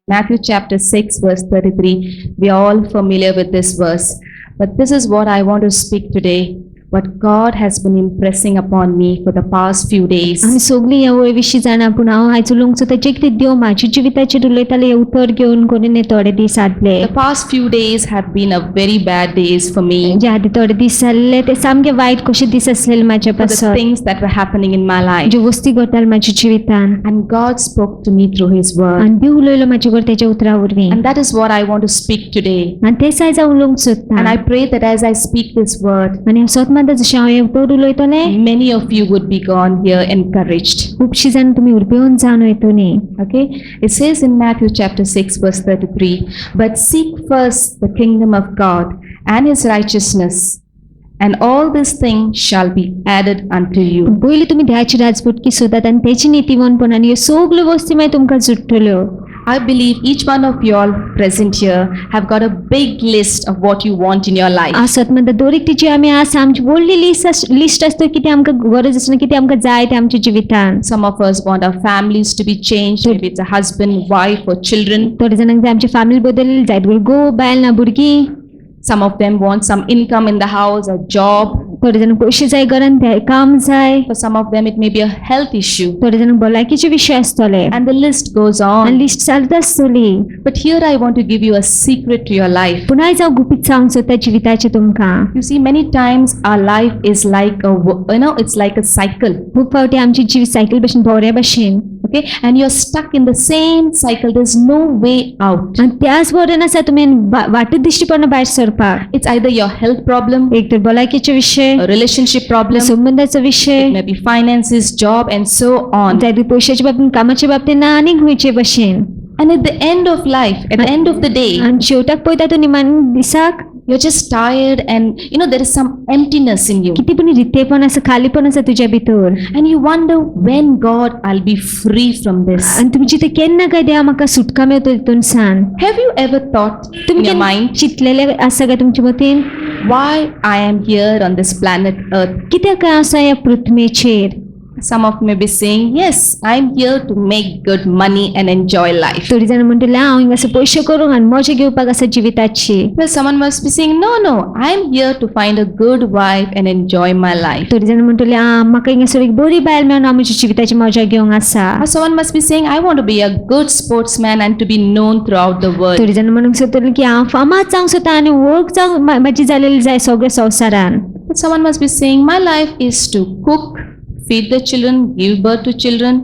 Matthew chapter 6, verse 33. We are all familiar with this verse. But this is what I want to speak today. What God has been impressing upon me for the past few days. आम्ही सगळी या वळविशी जाणा पूण हांव आयज उलोवंक सोदता जे कितें देव म्हाज्या जिविताचेर उलयताले हे उतर घेवन कोणीन थोडे दीस आदले The past few days have been a very bad days for me. जे आदी थोडे दीस जाल्ले ते सामके वायट कशे दीस आसलेले म्हाज्या For the पासत things that were happening in my life. ज्यो वस्ती घडटाल्यो म्हाज्या जिवितान And God spoke to me through His word. आनी देव उलयलो म्हाजे कडे तेच्या उतरा वरवीं And that is what I want to speak today. आनी तेच आयज हांव उलोवंक And सोदता I pray that as I speak this word, आनी हांव सोद मानता जशें हांव हे उतर उलयतलें many of you would be gone here encouraged. खुबशीं जाण तुमी उरपेवन जावन वयतलीं Okay, it says in Matthew chapter 6, verse 33, but seek first the kingdom of God and His righteousness, and all these things shall be added unto you. पयलीं तुमी देवाची राजवटकी सोदात आनी तेची नितीवनपण आनी ह्यो सगल्यो वस्ती मागीर तुमकां जुडटल्यो I believe each one of you all present here have got a big list of what you want in your life. आसत म्हणटा दर एकटीची आमी आसा आमची व्हडली लिस्ट आसता कितें आमकां गरज आसना कितें आमकां जाय तें आमच्या जिवितान Some of us want our families to be changed, maybe it's a husband, wife, or children. थोडे जाणांक जाय आमची फॅमिली बदलली जायत भुरगो बायल ना भुरगीं Some of them want some income in the house, a job. थोडे जाणांक पयशे जाय घरान ते काम जाय For some of them, it may be a health issue. थोडे जाणांक भलायकीचे विशय आसतले And the list goes आनी on. लिस्ट चालत आसतली But here I want to give you a secret to your life. पूण आयज हांव गुपीत सांगूंक सोदता जिविताचें तुमकां You see, many times our life is like it's like a cycle. खूब फावटी आमची जिवीत सायकल भशेन भोवऱ्या भशेन Okay, and you're stuck in the same cycle. There's no way out. आनी त्याच बरें आसा तुमी वाटच दिश्टी पडना भायर सरपाक It's either your health problem, एक तर भलायकीचे विशय a relationship problem, संबंधाचो विशय maybe finances, job, and so on. जायते पयशाच्या बाबतीन कामाच्या बाबतीन ना आनीक खंयचे भशेन And at the end of life, at the end of the day, आनी शेवटाक पळयता तूं निमाण दिसाक you're just tired, and there is some emptiness in you. कितें पण रितेपण आसा खालीपण आसा तुज्या भितर And you wonder, when God I'll be free from this. आनी तुमी चिंता केन्ना काय देवा म्हाका सुटका मेळटली तितून सान Have you ever thought in तुमी your mind, चिंतलेले आसा काय तुमच्या Mateen why I am here on this planet Earth? कित्याक काय आसा ह्या पृथ्वीचेर Some of you may be saying, yes, I'm here to make good money and enjoy life. थोडी जाणां म्हणटली हांव हिंगा असो पयशे करूंक आनी मजा घेवपाक आसा जिविताची Well, someone must be saying, no, I'm here to find a good wife and enjoy my life. थोडी जाणां म्हणटली म्हाका हिंगासर एक बरी बायल मेळून हांव म्हज्या जिविताची मजा घेवंक आसा Or someone must be saying, I want to be a good sportsman and to be known throughout the world. थोडी जाणां म्हणूंक सोदतली की हांव फामाद जावंक सोदता आनी वळख जावंक म्हाजी जालेली जाय सगळ्या संवसारान But someone must be saying, my life is to cook, feed the children, give birth to children,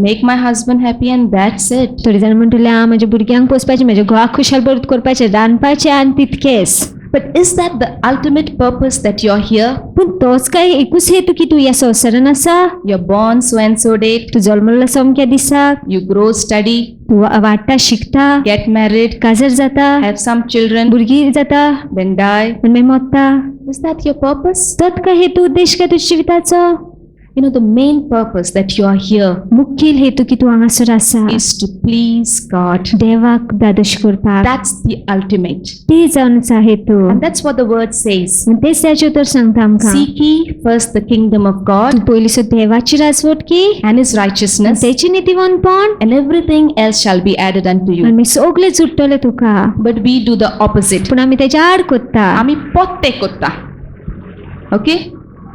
make my husband happy, and that's it. थोडी जाणां म्हणटली म्हज्या भुरग्यांक पोसपाचें म्हज्या घोवाक खुशाल बरें करपाचें रांदपाचें आनी तितकेंच But is that the ultimate purpose that you're here? पूण तोच काय एकूच हेतू की तूं ह्या संवसारान आसा You're born so and so date, तूं जल्मला समक्या दिसाक you grow, study, तूं वाडटा शिकता get married, काजर जाता have some children, भुरगीं जाता then die. आनी मागीर मरता Is that your purpose? तोच काय हेतू उद्देश काय तुज्या जिविताचो The main purpose that you are here मुखेल हेतू की तूं हांगासर आसा is to please God. देवाक दादोश करपाक That's the ultimate. ते जावन आसा हेतू And that's what the word says. आनी तेच त्याचे उतर सांगता आमकां Seek ye first the kingdom of God तूं पयलीं सो देवाची राजवटकी and His righteousness, Techi नितीवनपण and everything else shall be added unto आनी you. मागीर सगळें जुट्टलें तुका But we do the opposite. पूण आमी तेच्या आड कोत्ता आमी पोत्ते कोत्ता. Okay?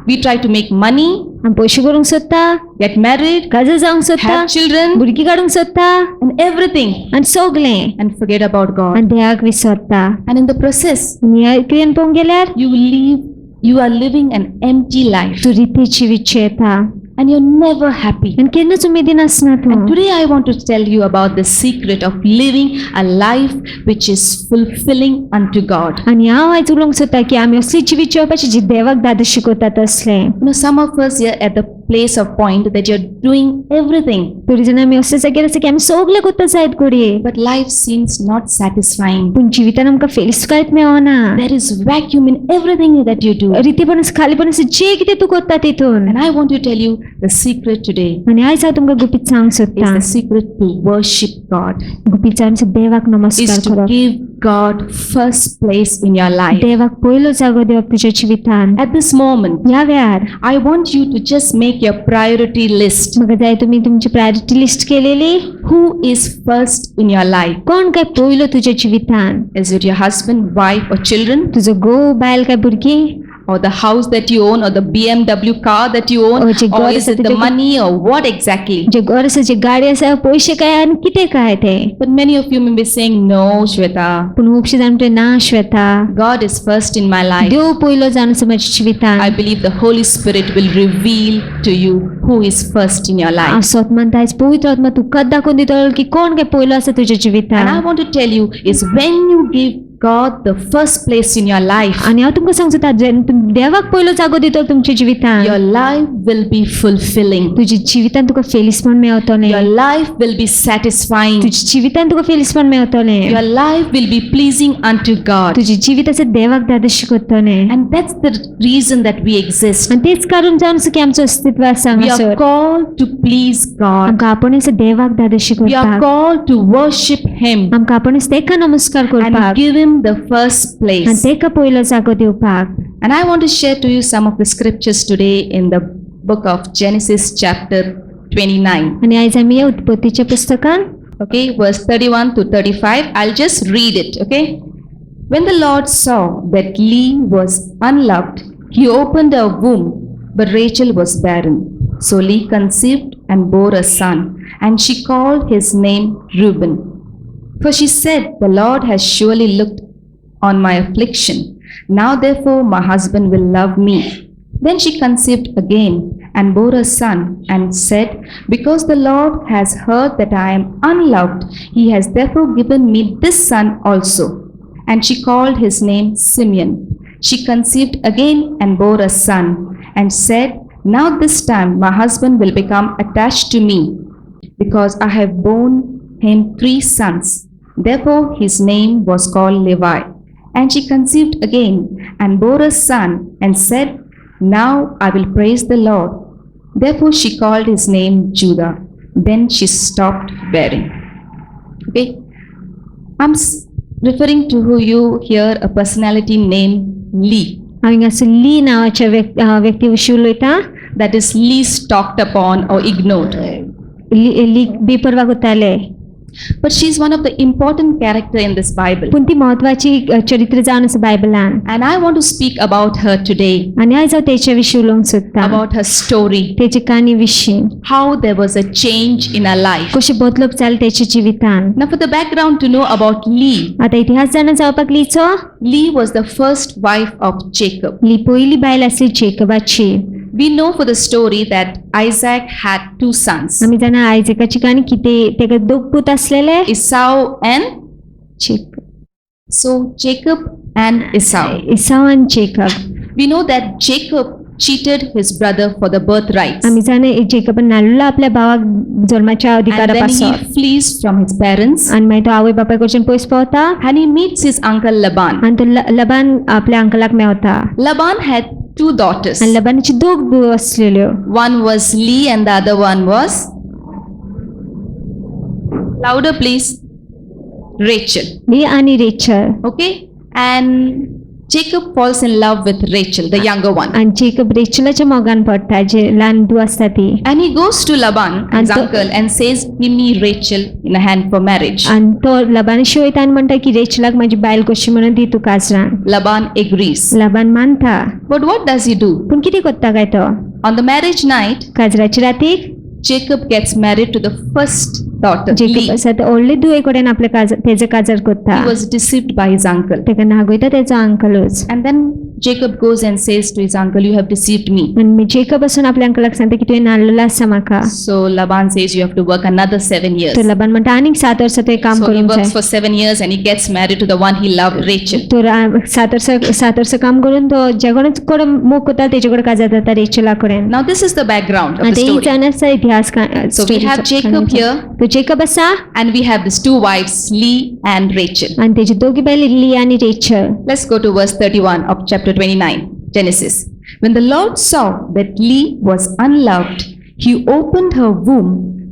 We try to make money, आमी पयशे करूंक सोदता get married, काजर जावंक सोदता have children, भुरगीं काडूंक सोदता and everything, आनी सगळें and forget about God. आनी देवाक विसरता And in the process, आनी ह्या क्रियेन पळोवंक गेल्यार you are living an empty life, तूं रिती जिवीत जियेता and you're never happy. आनी केन्नाच उमेदीन आसना तूं And today I want to tell you about the secret of living a life which is fulfilling unto God. आनी हांव आयज उलोवंक सोदता की आमी असली जिवीत जियोवपाची जी देवाक दादोश शिकयता तसलें Some of us here at the place of point that you're doing everything, थोडी जाणां आमी अशे जाग्यार आसा की आमी सगळें कोत्ता जायत घडये but life seems not satisfying. पूण जिवितान आमकां फेलिस कांयच मेळना There is vacuum in everything that you do. रितीपण आसा खालीपण आसा जे कितें तूं कोत्ता तितून And I want to tell you the secret today आनी आयज हांव तुमकां गुपीत सांगूंक is सोदता the secret to worship God, गुपीत जावन देवाक नमस्कार is to करप give God first place in your life. देवाक पयलो जागो दिवप तुज्या जिवितान At this moment, ह्या वेळार I want you to just make make your priority list. मग जाय तुम्ही तुमची प्रायोरिटी लिस्ट केलेली. Who is first in your life? कोण काय पयलो तुझ्या जिवितान? Is it your husband, wife, or children? तुझो घोव, बायल काय भुरगीं? Or the house that you own, or the BMW car that you own, Or J or घर is आसा it the तुजें- money, or what exactly? जे घर आसा, जे गाडी आसा, पयशे काय आनी कितें काय ते? But many of you may be saying, no, Shweta, पूण खुबशे जाण म्हणटा ना Shweta, God is first in my life. देव पयलो जावन आसा म्हज्या जिवितान. I believe the Holy Spirit will reveal to you who is first in your life. हांव स्वत म्हणटा आयज पवित्र आत्मा तुका दाखोवन दितलो की कोण काय पयलो आसा तुज्या And I जिवितान. want to tell you is when you give God the first place in your life, आनी हांव तुमकां सांगता जेन्ना तुमी देवाक पयलो जागो दितलो तुमच्या जिवितान, your life will be fulfilling. तुज्या जिवितान तुका फेलिसपण मेळटलें. Your life will be satisfying. तुज्या जिवितान तुका फेलिसपण मेळटलें. Your life will be pleasing unto God. तुजें जिवीत आसा देवाक दादोशी करतलें. And that's the reason that we exist. आनी तेच कारण जावन आसा की आमचो अस्तित्व आसा We are हांगासर. called to please God. आमकां आपण आसा देवाक दादोशी We are करपाक. called to worship Him आमकां आपण आसा तेका नमस्कार and करपाक give Him the first आनी place. तेका पयलो जागो दिवपाक. And I want to share to you some of the scriptures today in the book of Genesis chapter 29. आनी आयज आमी या उत्पत्तीच्या पुस्तकान Okay, verse 31 to 35. I'll just read it, okay? When the Lord saw that Leah was unloved, he opened her womb, but Rachel was barren. So Leah conceived and bore a son, and she called his name Reuben. For she said, the Lord has surely looked on my affliction. Now therefore my husband will love me. Then she conceived again and bore a son and said, because the Lord has heard that I am unloved, he has therefore given me this son also. And she called his name Simeon. She conceived again and bore a son and said, now this time my husband will become attached to me, because I have borne him 3 sons. Therefore his name was called Levi. And she conceived again and bore a son and said, now I will praise the Lord. Therefore she called his name Judah. Then she stopped bearing. Okay, I'm referring to who you hear a personality named Lee. हांव हिंगासर ली नांवाच्या व्यक्ती विशीं उलयतां. That is least talked upon or ignored. ली बेपरवा करताले, But she is one of the important character in this Bible. पूण ती महत्वाची चरित्र जावन आसा बायबलान. And I want to speak about her today, आनी आयज हांव तेच्या विशीं उलोवंक सोदतां. about her story, तेचे काणी विशीं how there was a change in her life. कशें बदलप जालें तेच्या जिवितान. Now for the background to know about Lee, आतां इतिहास जाणा जावपाक लीचो. Lee was the first wife of Jacob. ली पयली बायल आसली जेकबाची. We know for the story that Isaac had 2 sons, आमी जाणा आयजेकाची काणी कितें, तेका 2 पूत आसलेले. Esau and Jacob, so Jacob and Esau. एसाव आनी Jacob. We know that Jacob cheated his brother for the birthrights, आमी जाणा जेकबान नाल्लो आपल्या भावाक जल्माच्या and अधिकारा then पासत. he flees from his parents आनी मागीर तो आवय बापाय कडच्यान पयस पावता and he meets his uncle Laban. आनी तो लबान आपल्या अंकलाक मेवता. Laban had 2 daughters. आनी लबानाची 2 धूव आसलेल्यो. One was Lee and the other one was, louder please, Rachel. ली आनी Rachel. Okay, and Jacob falls in love with Rachel, the younger one, आनी Jacob रेचलाच्या मोगान पडटा, जे ल्हान धूव आसता ती. and he goes to Laban, his And the- uncle, and says, give me Rachel in a hand for marriage. आनी तो लबानाशी वयता आनी म्हणटा की रेचलाक म्हाजी बायल कशी म्हणून दी तूं काजरान. Laban agrees. लबान मानता. But what does he do? पूण कितें करता काय तो? On the marriage night, काजराची रातीक Jacob gets married to the first daughter, Jacob Lee. आसा तो व्हडले धुवे कडेन आपले तेजे काजार करता. He was deceived by his uncle. तेका नागयता तेजो अंकलूच. And then Jacob goes and says to his uncle, you have deceived me. आनी जेकब आसून आपल्या अंकलाक सांगता की तुवें नाल्लेलो आसा म्हाका. So Laban says, you have to work another 7 years. तो लबान म्हणटा आनीक 7 वर्सां तुवें काम So he करूंक works जाय. for 7 years and he gets married to the one he loved, Rachel. तो 7 वर्सां काम करून तो जे कोण मोग करता तेजे कडेन काजार जाता रेचला कडेन. Now this is the background of the आतां ही story. जावन आसा इतिहास. So we have Jacob here तो जेकब आसा and we have these 2 wives, Lee and Rachel. आनी तेजी दोगी बायली ली आनी Rachel. Let's go to verse 31 of chapter 29, Genesis. When the Lord saw that Lee was unloved, he opened her womb,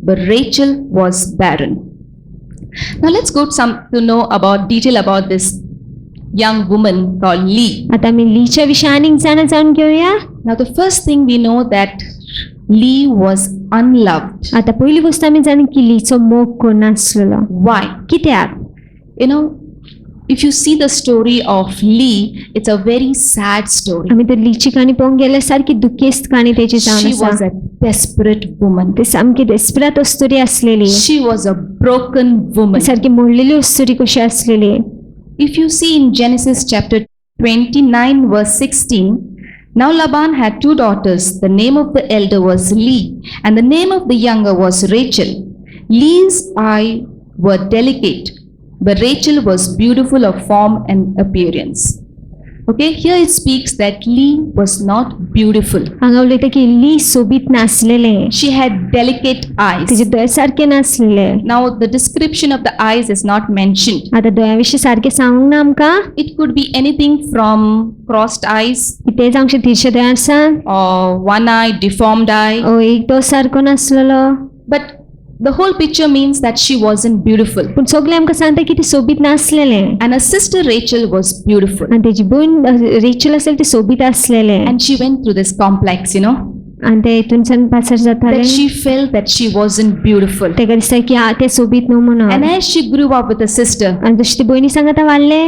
but Rachel was barren. Now let's go to know about detail about this young woman called Lee. आता आमी लीच्या विशयी आनीक जाणा जावन घेवया. Now the first thing we know that Lee was unloved. आता पहिली गोष्ट आम्ही जाणून की लीचो मोग कोण नासलेलो. Why? कित्याक? You know, if you see the story of Lee, it's a very sad story. आम्ही तर लीची काणी पळोवंक गेल्यार सारकी दुखेस्त काणी तेची जावन She was आसा. a desperate woman. ते सामकी डेस्परेट अस्तुरी असलेली, She was a broken woman. सारकी मोडलेली अस्तुरी कशी असलेली. If you see in Genesis chapter 29 verse 16, now Laban had two daughters. The name of the elder was Leah, and the name of the younger was Rachel. Leah's eyes were delicate, but Rachel was beautiful of form and appearance. Okay, here it speaks that Leah was not beautiful. हांगा उलयता की ली सोबीत नासलेले, She had delicate eyes. तिचे दोळे सारखे नासलेले. Now the description of the eyes is not mentioned. आता दोळ्याविषयी सारखे सांगूंक ना आमकां. It could be anything from crossed eyes ते जावंक शकता तिरशे दोळे आसात, or one eye, deformed eye. ओ एक दोळ सारको नासलेलो. But the whole picture means that she wasn't beautiful. पूण सगळे आमकां सांगता की ती सोबीत नासलेले. And her sister Rachel was beautiful. आनी तेजी भयण रेचल आसलेली ती सोबीत असलेले. And she went through this complex, you know, आनी ते हितूनच्यान पासर जाताले. that she felt that she wasn't beautiful. तेका दिसता की ते सोबीत न्हू म्हणून. And as she grew up with her sister, आनी जशें ती भयणी सांगता वाडले,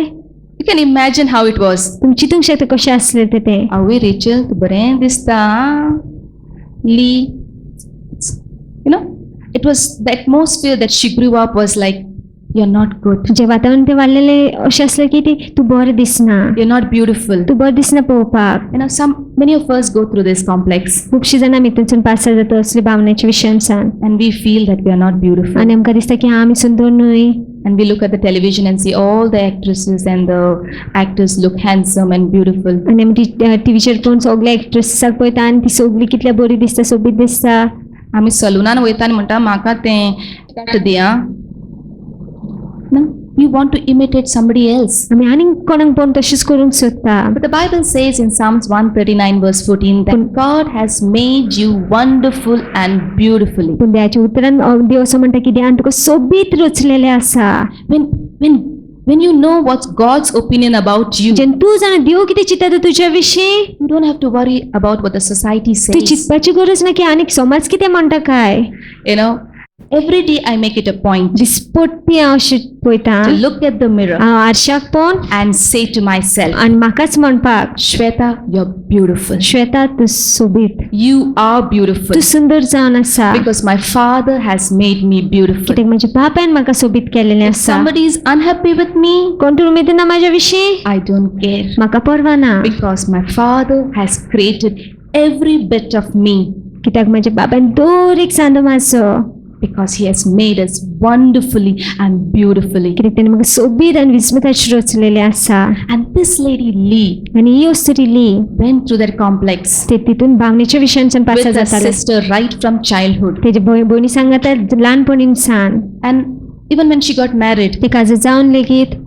you can imagine how it was. तुमी चिंतूंक शकता कशें आसलें ते. Away Rachel, tu baren dista. Lee, you know, it was the atmosphere that she grew up was like, you're not good. जे वातावरण ते वाडलेले अशें आसलें की ती तूं बरें दिसना, You're not beautiful. तूं बरें दिसना पळोवपाक. You know, many of us go through this complex खुबशीं जाणां हितूनच्यान पासर जाता असली भावनेच्या विशयांसान. and we feel that we are not beautiful. आनी आमकां दिसता की आमी सुंदर न्हय. And we look at the television and see all the actresses and the actors look handsome and beautiful. आनी आमी टीव्हीचेर पळोवन सगळे एक्ट्रेसीसाक पळयता आनी ती सगळी कितल्या बरी दिसता, सोबीत दिसता. आमी सलूनान वयता आनी म्हणटा म्हाका तें कट दी आं. No, you want to imitate somebody else. आमी आनीक कोणाक पळोवन तशेंच करूंक सोदता. But the Bible says in Psalms 139 verse 14 that God has made you wonderful and beautifully. पूण देवाच्या उतरान देव असो म्हणटा की देवान तुका सोबीत रचलेलें आसा. When you know what's God's opinion about you, जेन्ना तूं जाणा देव कितें चिंतता तुज्या विशीं, you don't have to worry about what the society तूं says. चिंतपाची गरज ना की आनीक समाज कितें म्हणटा काय. You know, every day I make it a point दिसपट्टी हांव अशें पळयतां, to look at the mirror हांव आरशाक पळोवन and say to myself, आनी म्हाकाच म्हणपाक, Shweta, you're beautiful. श्वेता तूं सोबीत, You are beautiful तूं सुंदर जावन आसा. because my Father has made me beautiful. कित्याक म्हज्या बापायन म्हाका सोबीत केलेलें If आसा. somebody is unhappy with me, कोण तूं उमेदीन ना म्हाज्या विशीं, I don't care म्हाका पर्वा ना. because my Father has created every bit of me कित्याक म्हज्या बापायन दर एक सांदो म्हाजो, because He has made us wonderfully and beautifully. कित्याक तेणें म्हाका सोबीत आनी विस्मताचेर रचलेलें आसा. And this lady Lee आनी ही अस्तुरी ली went through that complex ते तितून भावनेच्या विशयांच्यान पास with her जातालें. sister right from childhood. तेजे भयणी सांगता ल्हानपणीन सान. And even when she got married, ते काजर जावन लेगीत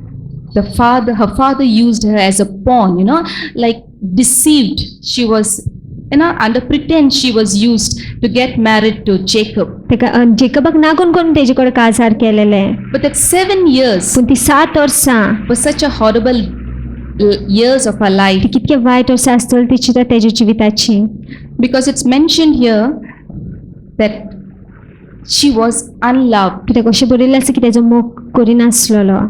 her father used her as a pawn, you know, like deceived. She was, you know, under pretense she was used to get married to Jacob. तेका जेकबाक नागून करून तेजे कडेन काजार केलेलें. But that 7 years पूण ती 7 वर्सां was such a horrible years of her life, ती कितके वायट वर्सां आसतली तिची तेजे जिविताची. because it's mentioned here that she was unloved कित्याक अशें बरयल्लें आसा की तेजो मोग करिनासलेलो.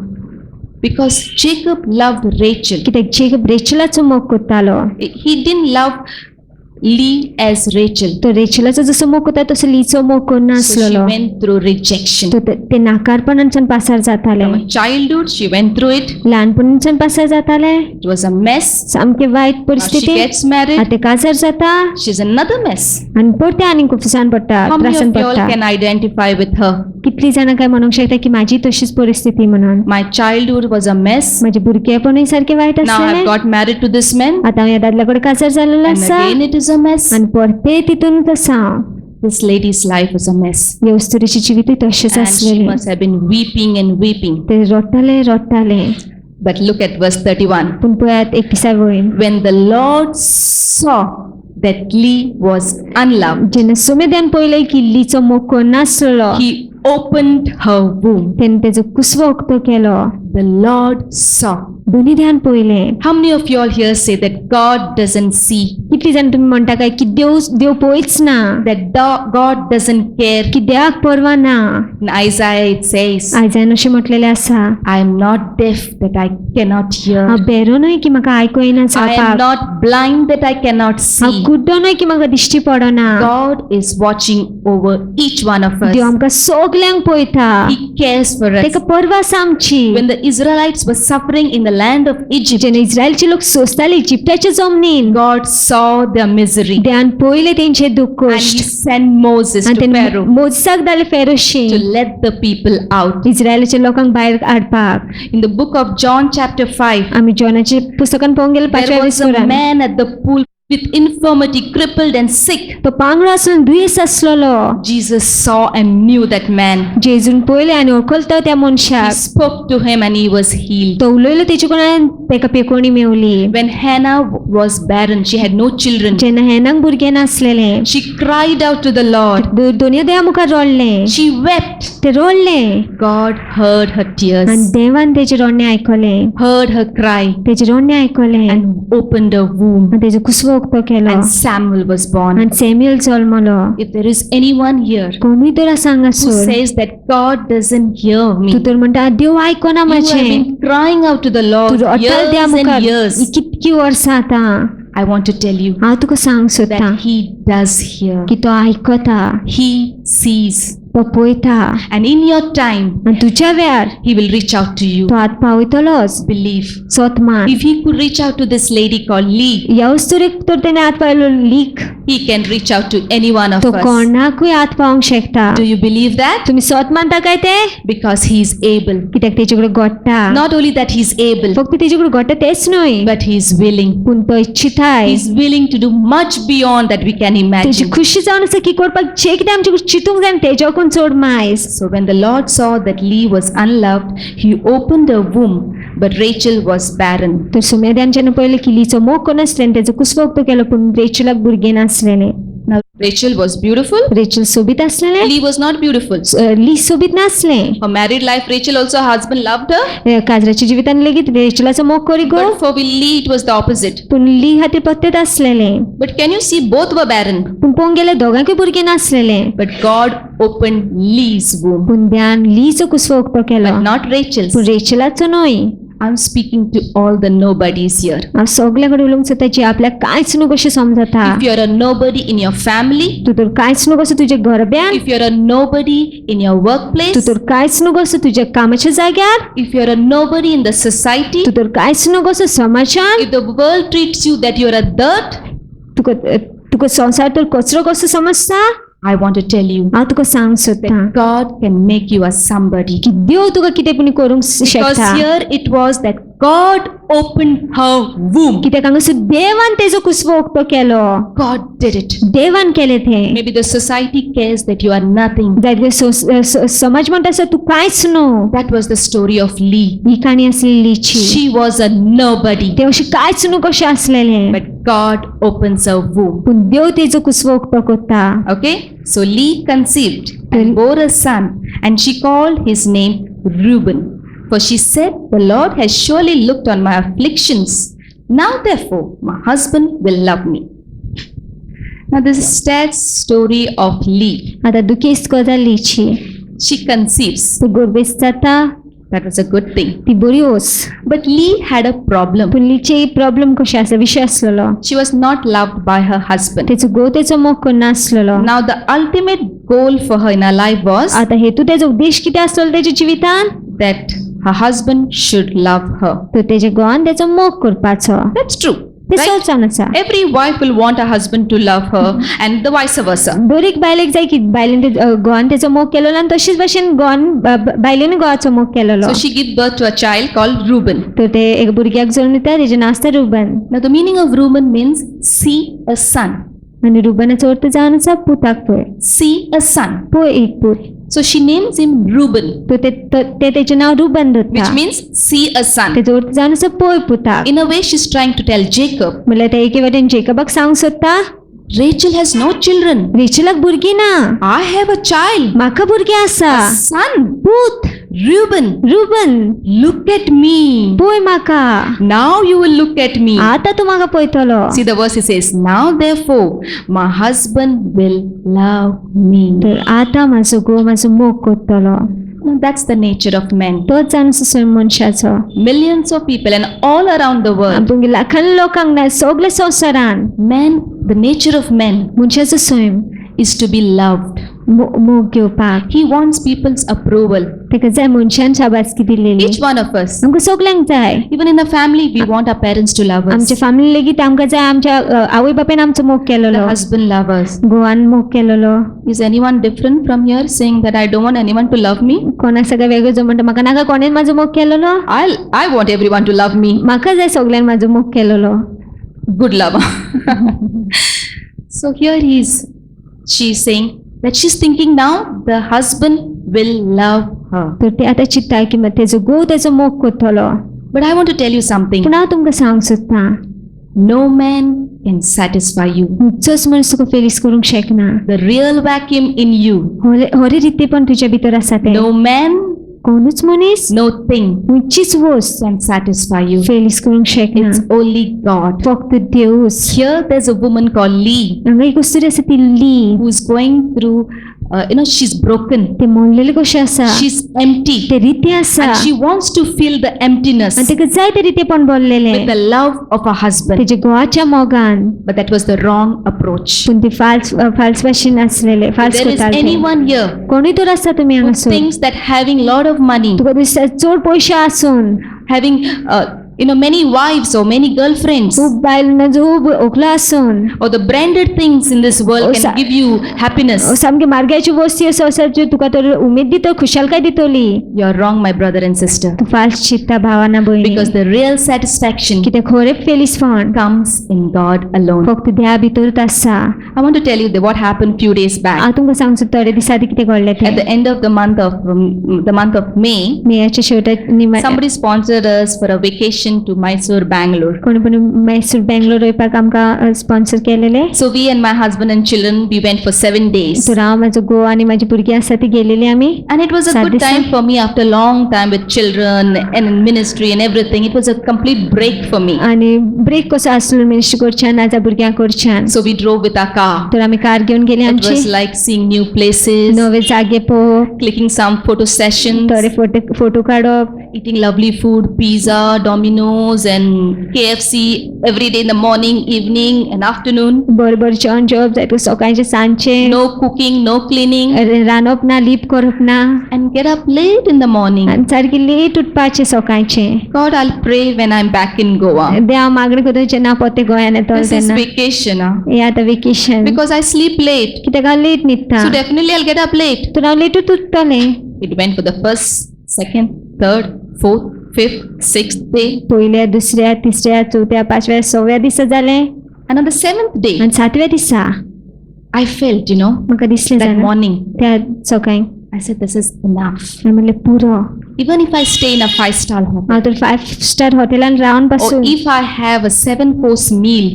because Jacob loved Rachel. कित्याक जेकब रेचलाचो मोग करतालो. He didn't love Lee as Rachel. तो रेचलाचो जसो मोग करता तसो लीचो मोग So she करनासलेलो. went through rejection. तो ते नाकारपणांच्यान पासार जाताले. From childhood she went through it. ल्हानपणीच्यान पासार जाताले. It was a mess. सामके वायट Now she परिस्थिती. gets married. आतां काजार जाता She's another mess. आनी परते आनीक खुबसान पडटा, How many त्रासान of you all पडटा. can identify with her? कितली जाणां काय म्हणूंक शकता की माझी तशीच परिस्थिती म्हणून. My childhood was a mess. माझे भुरगेपणूय सारखे वायट Now I've आसलेले. got married to this man. आता हांव ह्या दादल्या कडेन काजार जाल्लो And आसा again it is a mess. आनी परते तितूनच आसा. This lady's life was a mess. ह्या वस्तुरीची जिवितूय तशेंच And she आसलेलें. must have been weeping and weeping. ते रडटाले. But look at verse 31. पूण पळयात 31 वळीन. When the Lord saw that Lee was unloved, जेन्ना सुमेधान पळयलें की लीचो मोग कोण नासलो, He opened her womb. त्याने त्याचं कुसवं उक्तो केलो. The Lord saw. दोन्ही ध्यान पहिले. How many of you all here say that God doesn't see? किती जण तुम्ही म्हणता काय की देव पळयच ना, That God doesn't care? की देवाक परवा ना. In Isaiah it says, आयजान अशें म्हटलेलें आसा, I am not deaf that I cannot hear. हांव बेरो न्हय की म्हाका आयको येना I am जावपाक, not blind that I cannot हांव see. कुड्डो न्हय की म्हाका दिश्टी पडना. God is watching over each one of Dev us. आमकां सगल्यांक पळयता, He cares for us. तेका परवा आसा आमची. When the Israelites were suffering in the land of Egypt, जेन्ना इस्रायलचे लोक सोंसताले इजिप्टाच्या जमनीन, God saw their misery देवान पळयलें तेंचे दुःख and कश्ट, He sent Moses आनी to तेणे Pharaoh मोजसाक धाडलें फेरोशी to let the people out. इस्रायलाच्या लोकांक भायर हाडपाक. In the book of John chapter 5, आमी जॉनाच्या पुस्तकान पळोवंक गेले there 5व्या was a विसरान. man at the pool with infirmity, crippled and sick. तो पांगडो आसलो दुयेंस आसलेलो. Jesus saw and knew that man. जेजून पळयलें आनी वळखलो त्या He मनशाक. spoke to him and he was healed. तो उलयलो तेचे कडल्यान तेका पेकोणी मेवली. When Hannah was barren, she had no children. जेन्ना हेनाक भुरगें नासलेलें, She cried out to the Lord. दोनूय देवा मुखार रोडलें. She wept. ते रोडलें God heard her आनी tears, देवान तेचे रोडणें आयकलें. heard her cry, तेचे रोडणें आयकलें and opened her womb. आनी तेजो कुसवो उक्तो केलो. And Samuel was born. आनी Samuel जल्मलो. If there is anyone here कोणूय तर आसा who हांगासर, says that God doesn't hear me, तू तर म्हणटा देव आयकना you have म्हाजें. been crying out to the तू Lord रोडटाल देवा years मुखार and years. ही कितकी वर्सां आतां. I want to tell you हांव तुका सांग सोदतां that He does hear. की तो आयकता, He sees. तो पळयता, And in your time, आनी तुज्या वेळार He will reach out to you. तो हात पावयतलोच. Believe. सोत मान. If He could reach out to this lady called Lee, ह्या वस्तुरेक तर तेणे हात पावयलो leak, He can reach out to any one of तो us. कोणाकूय हात पावंक शकता. Do you believe that? तुम्ही सोत मानता काय ते? Because He is able. कित्याक तेजे कडेन घडटा. Not only that He is able, फक्त तेजे कडेन घडटा तेच न्हय, but He is willing. पूण तो इच्छिताय. He is willing to do much beyond that we can तेजी imagine. खुशी जावन आसा की करपाक जे कितें आमचे चिंतूंक जाय तेज्याकून चड मायज. So when the Lord saw that Lee was unloved, He opened her womb, but Rachel was barren. तर सुमेधान जेन्ना पळयलें की लीचो मोग कोनासलें आनी तेजो कुसवो उक्तो केलो पूण रेचलाक भुरगें नासलेलें. Now Rachel was beautiful. Rachel सोबीत आसलेलें, Lee was not beautiful. ली सोबीत नासलें. Her married life, Rachel also her husband loved her. काजराच्या जिवितान लेगीत रेचलाचो मोग करी गो, But for Lee it was the opposite. पूण ली खातीर पत्तेत आसलेलें. But can you see both were barren? पूण पळोवंक गेल्यार दोगांकूय भुरगें नासलेलें. But God opened Lee's womb, पूण देवान लीचो कुसवो उक्तो केलो, but not Rachel's. पूण रेचलाचो न्हय. I'm speaking to all the nobodies here. हांव सगल्या कडेन उलोवंक सोदता जी आपल्याक कांयच न्हू कशें समजता. If you're a nobody in your family, तू तर कांयच न्हू कसो तुज्या घरब्यान, if you're a nobody in your तू workplace, तर कांयच न्हू कसो तुज्या कामाच्या जाग्यार, if you're a nobody in the society, तू तर कांयच न्हू कसो समाजान, if the world treats you that you're a dirt, तुका संवसार तर कचरो कसो समजता, I want to tell you हांव तुका सांग सोदता that God can make you a somebody. की देव तुका कितें पूण करूंक Because शकता. here it was that God opened her womb. कित्याक हांगासर देवान तेजो कुसवो उक्तो केलो. God did it. देवान केलें तें. Maybe the society cares that you are nothing. समाज म्हणटा आसा तू कांयच न्हू. That was the story of Lee. ही काणी आसली लीची. She was a nobody. ते अशें कांयच न्हू कशें आसलेलें. But God opens her womb. पूण देव तेजो कुसवो उक्तो करता. Okay? So Lee conceived and bore a son, and she called his name Reuben. For she said, the Lord has surely looked on my afflictions. Now therefore my husband will love me. Now this is sad story of Lee. आतां दुखेस्त गजाल लीची. She conceives. ती गर्भेस्त जाता, That was a good thing. ती बरी वोस. But Lee had a problem. पूण लीचे problem कशें आसा, विशय आसलेलो. She was not loved by her husband. तेचो घोव तेचो मोग करना आसलेलो. Now the ultimate goal for her in her life was आतां हेतू तेजो उद्देश कितें आसलेलो तेच्या जिवितान, that her husband should love her. तो तेच्या घोवान तेचो मोग करपाचो. That's true. ते Right? सोचान आसा. Every wife will want a husband to love her and the vice versa. दर एक बायलेक जाय की बायलेन घोवान तेचो मोग केलेलो आनी तशेंच भशेन घोवान बायलेन घोवाचो मोग केलेलो. So she gives birth to a child called Reuben. तर ते एक भुरग्याक जल्म दिता, तेजें नांव आसता Ruban. Now the meaning of Reuben means see a son. आनी रुबनाचो अर्थ जावन आसा पुताक पळय. See a son. पळय एक पूत. So she names him Reuben, तो ते तेचें नांव रुबन which दवरता. means see a son. तेजो अर्थ जावन आसा पळय पुताक. In a way she's trying to tell Jacob म्हणल्यार ते एके वटेन जेकबाक सांगूंक सोदता, Rachel has no children. रेचलाक भुरगीं ना, I have a child, म्हाका भुरगें आसा. a son, पूत, Reuben. Ruban, Look at me. पळय म्हाका. Now you will look at me. आतां तूं म्हाका पळयतलो. See the verse, it says, now therefore my husband will love me. तर आतां म्हाजो घोव म्हाजो मोग करतलो. Now, that's the nature of men. तोच जावन आसा मनशाचो. Millions of people and all around the world. आमगे लाखान लोकांक ना सगळे संवसारान Men, the nature of men मनशाचो Sam is to be loved. मोग घेवपाक. He wants people's approval. ताका जाय मनशान शाबासकी दिलेली. Each one of us. आमकां सगल्यांक जाय. Even in the family, we want our parents to love us. आमच्या फॅमिली लेगीत आमकां जाय आमच्या आवय बापायन आमचो मोग The केलेलो. husband love us. घोवान मोग केलेलो. Is anyone different from here saying that I don't want anyone to love me? कोणाक सगळं वेगळो जो म्हणटा म्हाका नाका कोणेन म्हाजो मोग केलेलो. I want everyone to love me. म्हाका जाय सगळ्यान म्हाजो मोग केलेलो. Good love. So here she's saying that she's thinking now the husband will love her. तर ते आतां चित्ताय की तेजो घोव तेजो मोग करतलो. But I want to tell you something. पूण हांव तुमकां सांगूंक सोदतां, No man can satisfy you. खंयचोच मनीस तुका फेलीस करूंक शकना. The real vacuum in you. खरे रिती पण तुज्या भितर आसा ते. No man, कोणूच मनीस no thing खंयचीच वस्त can satisfy you. फेलीस करूंक शकना. It's only God. फक्त देवच. Here there's a woman called Lee हांगा एक कुस्त्री आसा ती ली. who's going through, she's broken. ते मोडलेले कशें आसा. She's empty. ते रिती आसा. And she wants to fill the emptiness आनी तेका जाय ते रिती पण भरलेले. with the love of her husband. तेजे घोवाच्या मोगान. But that was the wrong approach. पूण ती फाल्स भाशेन आसलेले. False There is कोताले. anyone here कोणी तर आसा तुमी who हांगासर. thinks that having lot of money, तुका दिसता चड पयशे आसून having many wives or many girlfriends, खूब बायलां खूब व्हंकलो आसून or the branded things in this world Osa- can give you happiness. सामकी मार्गाची वस्ती आसा आसा ज्यो तुका तर उमेद दिता खुशालकाय दितली. You are wrong, my brother and sister. तू फाल्स चित्ता भावाना भयणी. Because the real satisfaction कित्याक खरें फेलीसपण comes in God alone. फक्त देहा भितरूच आसा. I want to tell you that what happened few days back. हांव तुमकां सांगचो थोडे दिसा आदी कितें घडलें At the तें. end of the month of May, मेयाच्या शेवटाक निमाणे somebody sponsored us for a vacation to Mysore, Bangalore. कोणी पण मैसूर बेंगलोर वयपाक आमकां स्पॉन्सर केलेले. So we and my husband and children, we went for 7 days. तर हांव म्हाजो घोव आनी म्हाजी भुरगीं आसा ती गेलेली आमी. And it was a good Sadisa. time for me after long time with children and in ministry and everything. It was a complete break for me. आनी ब्रेक कसो आसलो मिनिस्ट्री करच्यान नाजा भुरग्यां करच्यान. So we drove with our car. तर आमी car घेवन गेली It आमची. was like seeing new places, नवे जागे पळोवप, clicking some photo sessions, थोडे फोटो काडप, eating lovely food, pizza, Domino's and KFC every day in the morning, evening and afternoon. बरें बरें जेवण जेवप जाय तुका सकाळचें सांजचें. No cooking, no cleaning, रांदप ना, लीप करप ना, and get up late in the morning. आनी सारकी लेट उठपाचें सकाळचें. God, I'll pray when I'm back in Goa. देव मागणी करता जेन्ना हांव परतें गोंयांत येतलो This is तेन्ना. vacation, हें आतां vacation. because I sleep late. कित्याक हांव लेट न्हिदता. So definitely I'll get up late. तर हांव लेटूच उठतलें. It went for the first, second, third, fourth, fifth, sixth day. पयल्या, दुसऱ्या, तिसऱ्या, चवथ्या, पांचव्या, सव्या दिसा जालें. And on the seventh day, आनी सातव्या दिसा I felt, म्हाका दिसलें that जाणा morning, त्या सकाळी I said, this is enough. हांवें म्हणलें पुरो. Even if I stay in a 5-star hotel, हांव तर 5 स्टार हॉटेलान रावन or पासून if I have a 7-course meal,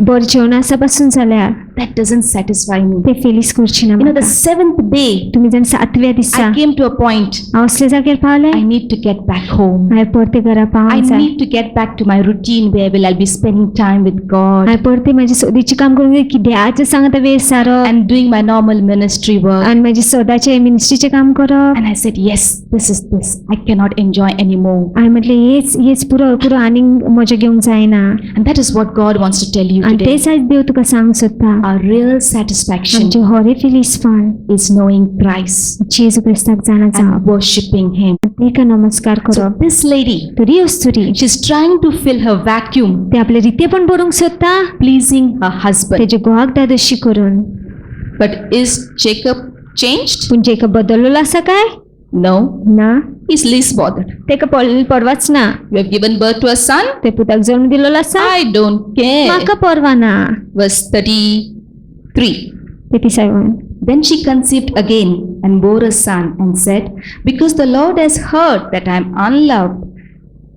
बरें जेवण आसा पासून जाल्यार that doesn't satisfy me. ते फेलीस करची ना The म्हाका. 7th day, तुमी जाण सातव्या दिसा I came to a point, हांव असले जाग्यार पावलें. I need to get back home. हांवें परते घरा I पावूंक जाय. need to get back to my routine where I'll be spending time with God हांवें परते म्हाजी सदीचें काम करूंक जाय की देवाचें सांगता वेळ सारप and doing my normal ministry work. आनी म्हाजें सदाचें मिनिस्ट्रीचें काम करप. And I said, yes, this is this. I cannot enjoy anymore. हांवें म्हटलें हेच पुरो पुरो आनीक मजा घेवंक जायना. And that is what God wants to tell you आनी today. तेच आयज देव तुका सांगूंक सोदता. Our real satisfaction आमचें खरें फिलीसपण is knowing Christ जेजू क्रिस्ताक जाणा and जावप. worshipping Him. तेका नमस्कार So करप. this lady, तरी अस्तुरी she's trying to fill her vacuum, ते आपले रिते पण भरूंक सोदता pleasing her husband. तेजे घोवाक दादोशी करून. But is Jacob changed? पूण जेका बदललो आसा काय? No, ना. he's least bothered. तेका परवाच ना. You have given birth to a son? ते पुताक जन्म दिलेलो आसा. I don't care. म्हाका परवा ना. Verse 33. 37. Then she conceived again and bore a son and said, because the Lord has heard that I am unloved,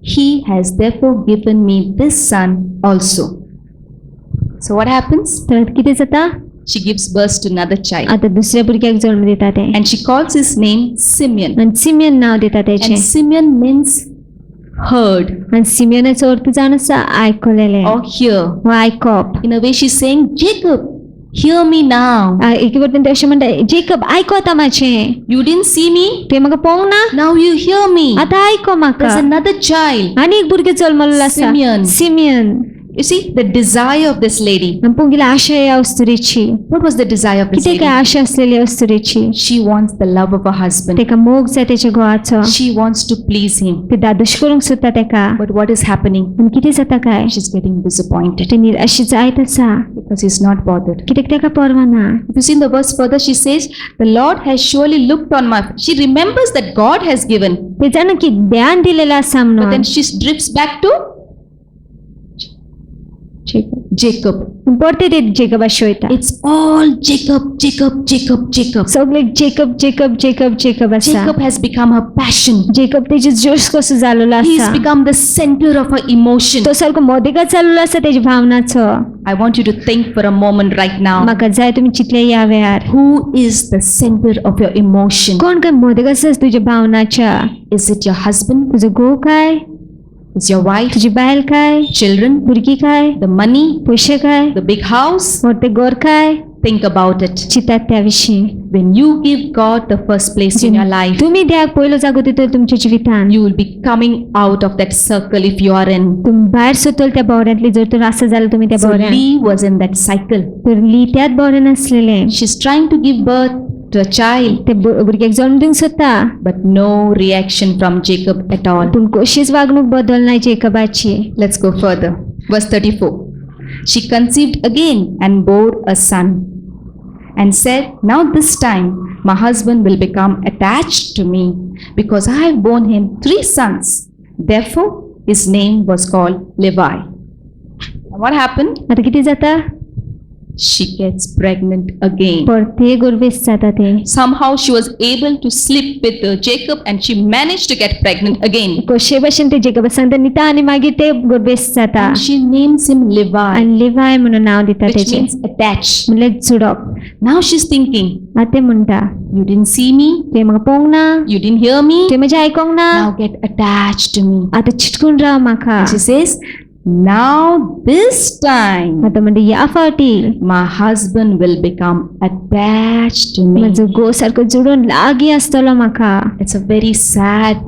He has therefore given me this son also. So what happens? तर कितें जाता? She gives birth to another child. आता दुसऱ्या भुरग्याक जन्म दिता ते. And she calls his name Simeon. आणि सिमियन नाव दिता तेचे. And Simeon means heard आणि सिमियनाचो अर्थ जावन आसा आयकलेले or hear. वा आयकप. In a way she's saying, Jacob, hear me now. एके वटेन ते अशें म्हणटा जेकब आयको आतां मातशें. You didn't see me? तुवें म्हाका पळोवंक ना? Now you hear me. आतां आयको म्हाका. There's another child. आनी एक भुरगें जल्मल्लो आसा. Simeon. Simian. You see, the desire of this lady. आनी पळोवंक गेल्यार आशा ह्या वस्तुरेची. What was the desire of this कितें काय lady? आशा आसलेली वस्तुरेची. She wants the love of her husband. तेका मोग जाय तेच्या घोवाचो. She wants to please him. ते दादोश करूंक सोदता तेका. But what is happening? आनी कितें जाता काय? She's getting disappointed ते निराश जायत आसा. because he's not bothered. कित्याक तेका परवा ना. If you see in the verse further, she says, the Lord has surely looked on my... She remembers that God has given. ते जाणा की ध्यान दिलेलं आसा But म्हणून. then she drifts back to Jacob. परते ते जेकबाशी वयता. It's all Jacob, Jacob, Jacob, Jacob. सगळे जेकब जेकब जेकब जेकब आसा. Jacob has become her passion. Jacob तेजे जोश कसो जाल्लो He's आसा. become the center of her emotion. तो सारको मोदेगा जाल्लो आसा तेज्या भावनाचो. I want you to think for a moment right now. म्हाका जाय तुमी चितले ह्या वेळार. Who is the center of your emotion? कोण काय मोदेगा आसा तुज्या भावनाच्या? Is it your husband? तुजो घोव काय? Is your wife? तुजी बायल काय? Children? भुरगीं काय? The money? पयशे काय? The big house? मोठे घर काय? Think about it. चितात त्या विशीं. When you give God the first place in your life, तुम्ही देवाक पयलो जागो दिता तुमच्या जिवितान. you will be coming out of that circle if you are in. तुम्ही भायर सरतल त्या भोवऱ्यांतली जर तर आसा जाल्यार तुम्ही त्या So भोवऱ्यान. Lee was in that cycle. तर ली त्याच भोवऱ्यान आसलेले. She's trying to give birth to a child, ते भुरग्याक जन्म दिवंक सोदता. but no reaction from Jacob at all. पूण कशीच वागणूक बदलना जेकबाची. Let's go further. Verse 34. She conceived again and bore a son and said, now this time my husband will become attached to me because I have borne him 3 sons. Therefore his name was called Levi. Now what happened? आता किती जाता? She gets pregnant again. परते गर्भेस जाता ते. Somehow she was able to sleep with Jacob and she managed to get pregnant again. कशे भाशेन ते जेकबा सांगता न्हिता आनी मागीर ते गर्भेस जाता. And she names him Levi, आनी लेवाय म्हणून नाव दिता which तेचे. means attached. म्हणल्यार जुडप. Now she's thinking, आतां ते म्हणटा you didn't see me, तुवें म्हाका पळोवंक ना, you didn't hear me, तुवें म्हाजें आयकोंक ना, now get attached to me. आतां चिटकून राव म्हाका. She says, now this time आतां म्हणटा ह्या फावटी my husband will become attached to me. म्हजो घोव सारको जुडून लागीं आसतलो म्हाका. It's a very sad,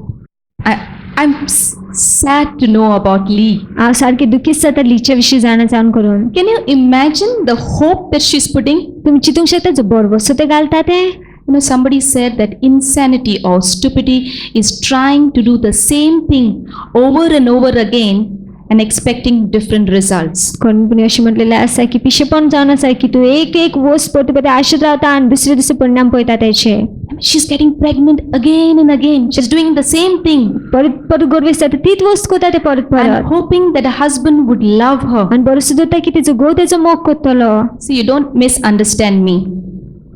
I'm sad to know about Lee. हांव सारकी दुखीत जाता लीच्या विशीं जाण करून. Can you imagine the hope that she's putting? तुमी चिंतूंक शकता जो बरवसो ते घालता ते. You know, somebody said that insanity or stupidity is trying to do the same thing over and over again and expecting different results. कोणी अशें म्हटलेलें आसा की पिशेपण जावन आसा की तूं एक वस्त पळयता पळय आशेत रावता आनी दुसरे परिणाम पळयता तेचे. She's getting pregnant again and again. She's doing the same thing. परत परत गर्भेस जाता तीच वस्त करता ते परत And परत. hoping that her husband would love her. आनी बरो सुद्दां की तिचो घोव तेचो मोग करतलो. See, you don't misunderstand me.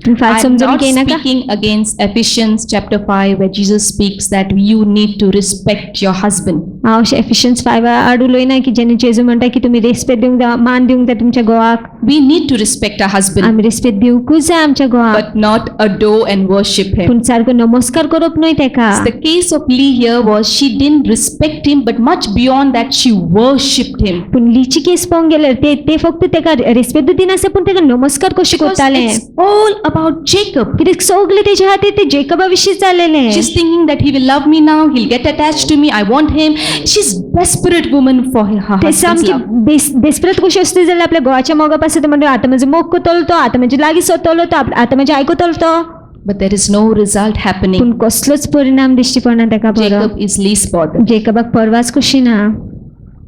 Fall I'm समजून not घेयनाका. speaking against Ephesians chapter 5 where Jesus speaks that you need to respect your husband. हांव एफिशियन्स 5 आड उलयना की जेणे जेजू म्हणटा की तुमी रेस्पेक्ट दिवंक जाय, मान दिवंक जाय तुमच्या घोवाक. We need to respect our husband, आमी रेस्पेक्ट दिवंकूच जाय आमच्या घोवाक. but not adore and worship him. पूण सारको नमस्कार करप न्हय तेका. The case of Lee here was she didn't respect him, but much beyond that she worshipped him. पूण लीची केस पळोवंक गेल्यार ते फक्त तेका रेस्पेक्ट दिनासले पूण तेका नमस्कार कशें Because करताले. it's all about Jacob. कित्याक सगळे तेच्या खातीर ते जेकबा विशीं जाल्लेले. She's thinking that he will love me now, he'll get attached to me, I want him. She's desperate woman for her ते husband's सामकी love. डेस्परेट कशी असते जाल्यार आपल्या घोवाच्या मोगा पासून ते म्हणटा आतां म्हजो मोग करतलो तो, आतां म्हजे लागीं सरतलो तो, आतां म्हजें आयकतलो तो. But there is no result happening. पूण कसलोच परिणाम दिश्टी पडना तेका बरो. Jacob is least bothered. जेकबाक परवाच कशी ना.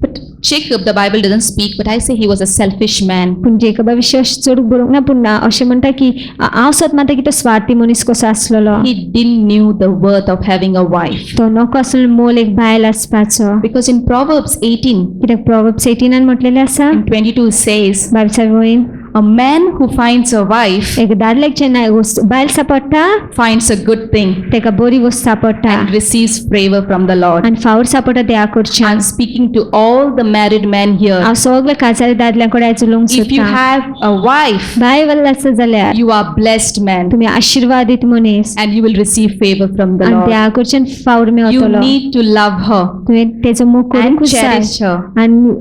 But Jacob, the Bible doesn't speak, but I say he was a selfish man. पूण जेकबा विशीं अशें चड बरोवंक ना पूण अशें म्हणटा की हांव सत मानता की तो स्वार्थी मनीस कसो आसलेलो. He didn't knew the worth of having a wife. तो नको आसलो मोल एक बायल आसपाचो. Because in Proverbs 18 कित्याक प्रोवर्ब्स 18 म्हटलेलें आसा and 22 says, 22 वयन A man who finds a wife एक दादल्याक जेन्ना बायल सांपडटा finds a good thing तेका बरी वस्त सांपडटा and receives favor from the Lord. आनी फावोर सांपडटा देवा कडच्यान I'm speaking to all the married men here. हांव सगळ्या काजारी दादल्यांकडे आयज उलोवंक If you सोदतां have a wife, बाय वाला आसा जाल्यार you are blessed man तुम्ही आशीर्वादीत मनीस and you will receive favor from the आनी Lord. देवा कडच्यान फावोर You मेळटलो need to love her तुवें तेजो मोग and करूंकूच जाय cherish her आनी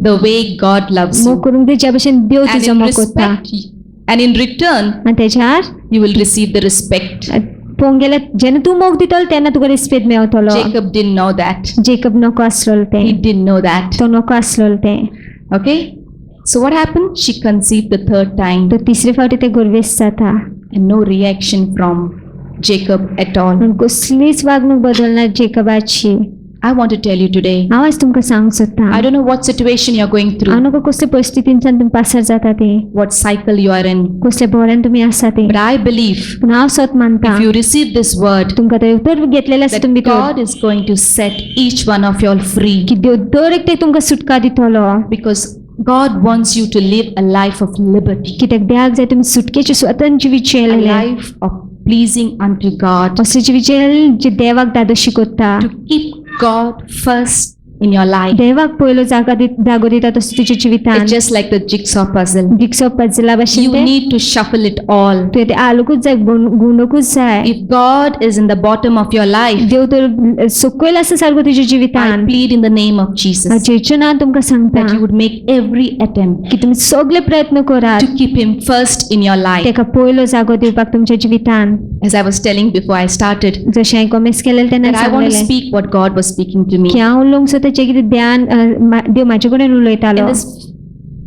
the way God loves मोग you. करूंक तेज्या भशेन देव And तुजो in मोग करता respect, and in return, आनी तेज्यार you will receive the respect. पळोवंक गेल्यार जेन्ना तूं मोग दितलो तेन्ना तुका रिस्पेद मेळटलो Jacob didn't know that. Jacob नको आसलेलो He तें didn't know that. तो नको आसलेलो तें Okay? So what happened? She conceived the third time तो तिसरे फावटी ते गुरवेस्त जाता and no reaction from Jacob at all. आनी कसलीच वागणूक बदलना जेकबाची I want to tell you today. हांव आज तुमकां सांगूंक सोदतां I don't know what situation you're going हांव through, नका कसले परिस्थितींच्यान तुम्ही पासर जाता ते what cycle you are in. कसले बोऱ्यान तुम्ही आसा ते But I believe पूण हांव स्वत मानता if you receive this word, तुमकां ते उतर घेतलेले आसा that तुमी भितर God is going to set each one of you all free, की देव दर एकटे तुमकां सुटका दितलो because God wants you to live a life of liberty, कित्याक देवाक जाय तुमी सुटकेचे स्वतंत्र जिवीत a जियेलेले life of pleasing unto God, असले जिवीत जियेलेले जे देवाक दादोशी करता to keep God first in your life. देवाक पयलो जागो दिता तसो तुज्या जिवितान It's just like the jigsaw puzzle. Jigsaw पजला भशेन You ते need to shuffle it all. तुवें ते आलूकूच जाय गुंडोकूच जाय If God is in the bottom of your life, देव तर सकयल आसा सारको तुज्या I जिवितान plead in the name of Jesus जेचे नांव तुमकां सांगता that you would make every attempt की तुमी सगळे प्रयत्न करात to keep Him first in your life. तेका पयलो जागो दिवपाक तुमच्या जिवितान As I was telling before I started, जशें हांवें कमेंट्स केलेले तेन्ना that I want to सांगलेलें speak what God was speaking to me. की हांव उलोवंक सोदता जें कितें ध्यान देव म्हाजे कडेन उलयतालो In this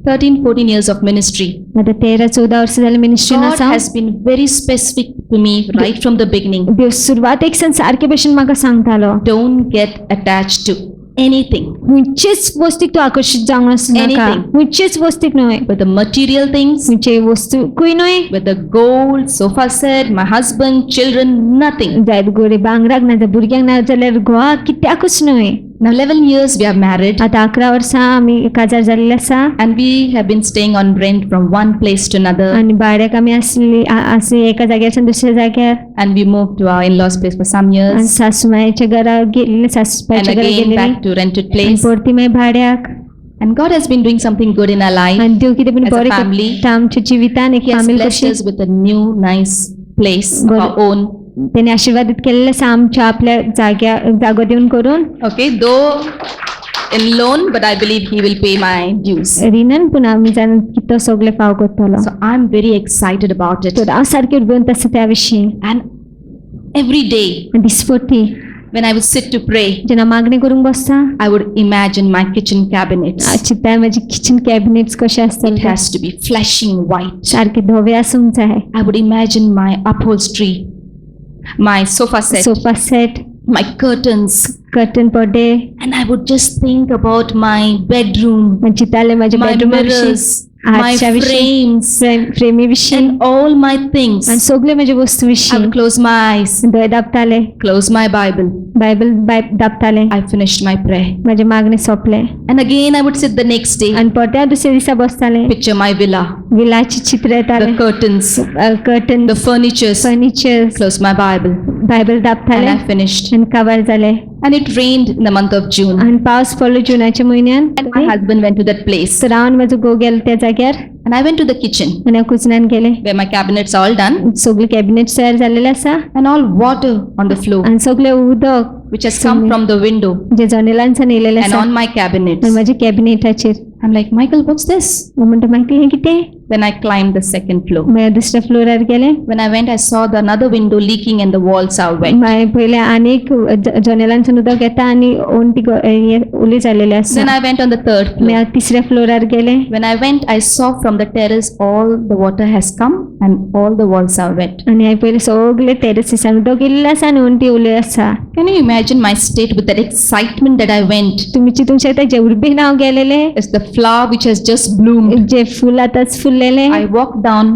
13-14 years of ministry, आतां 13-14 वर्सां जालीं मिनिस्ट्रीन God आसा has been very specific to me right from the beginning. देव सुरवातेक सावन सारके भशेन म्हाका सांगतालो Don't get attached to anything, खंयचेच वस्तीक तूं आकर्शीत जावंक नाका Anything. खंयचेच वस्तीक न्हय with the material things, खंयचे वस्तूकूय न्हय with the gold, sofa set, my husband, children, nothing. जायत गोरे बांगराक ना जाल्यार भुरग्यांक ना जाल्यार घोवाक कित्याकूच न्हय Now 11 years we are married आतां 11 वर्सां आमी काजार जाल्ले आसा and we have been staying on rent from one place to another, आनी भाड्याक आमी आसली एका जाग्यारसून दुसऱ्या जाग्यार and we moved to our in-laws place for some आनी years सासूमायेच्या घरा गेल्ले and सासूबायच्या घरा again गेलेली back to rented आनी place. परती मागीर भाड्याक And God has been doing something good in our life. आनी देव कितें पण As a बरें family, करता आमच्या जिवितान एक He has फामील blessed कशी us with a new nice place of God. our own. तेणे आशीर्वादीत केलेले आसा आमच्या आपल्या जागो दिवन करून Okay, though in loan, but I believe He will pay my dues. रिनन पूण आमी जाण की तो सगळे फाव करतलो So I'm very excited about it. तर हांव सारकें उर्बेवंत आसा त्या विशीं And every day दिसपट्टी when I would sit to pray, जेन्ना मागणी करूंक बसता I would imagine my kitchen cabinets. चिंता म्हाजी किचन कॅबिनेट्स कशे It आसतले has to be flashing white. सारके धवे आसूंक जाय I would imagine my upholstery, my sofa set, sofa set my curtains, curtain पडदे and I would just think about my bedroom, चिंताले म्हाज्या my बेडरूमा विशीं mirrors, my आरशा विशीं frames, फ्रेमी विशीं and all my things. आनी सगळे म्हाजे वस्तू I विशीं would close my eyes, दोळे दापताले close my Bible. बायबल दापताले I finished my prayer. म्हाजे मागणी सोंपले And again I would sit the next day, आनी परत्या दुसऱ्या दिसा बसताले picture my villa, विलाची चित्र येताले the curtains, curtain the furnitures, furniture close my Bible. Bible दापताले And I finished. आनी काबार जाले And it rained in the month of June. आनी पावस पडलो जुनाच्या म्हयन्यान And my husband went to that place. तर हांव आनी म्हाजो घोव गेलो त्या जाग्यार And I went to the kitchen आनी हांव कुजनान गेले where my cabinets are all done सगळे कॅबिनेट तयार जाल्लेले आसा and all water on the floor आनी सगळे उदक which has come from the window J जनेलांच्यान येयलेले and आसा on my आनी cabinets. म्हाज्या कॅबिनेटाचेर I'm like, Michael, what's this? हांव म्हणटा मागीर हें कितें Then I climbed the second floor. मागीर दुसऱ्या फ्लोरार गेले When I went, I saw the another window leaking and the walls are wet. मागीर पयले आनीक जनेलांच्यान उदक येता आनी ओंटी उली जाल्लेली आसा Then I went on the third floor. मागीर तिसऱ्या फ्लोरार गेले When I went, I saw from the terrace all the water has come and all the walls are wet. आनी हांवें पयले सगळे टेरसीसान उदक येयल्लें आसा आनी ओंटी उली आसा Can you imagine my state with that excitement that I went? तुमी चिंतूंक शकता जे उर्बेन हांव गेलेले It's the flower which has just bloomed. जे फूल आतांच Phullele I walked down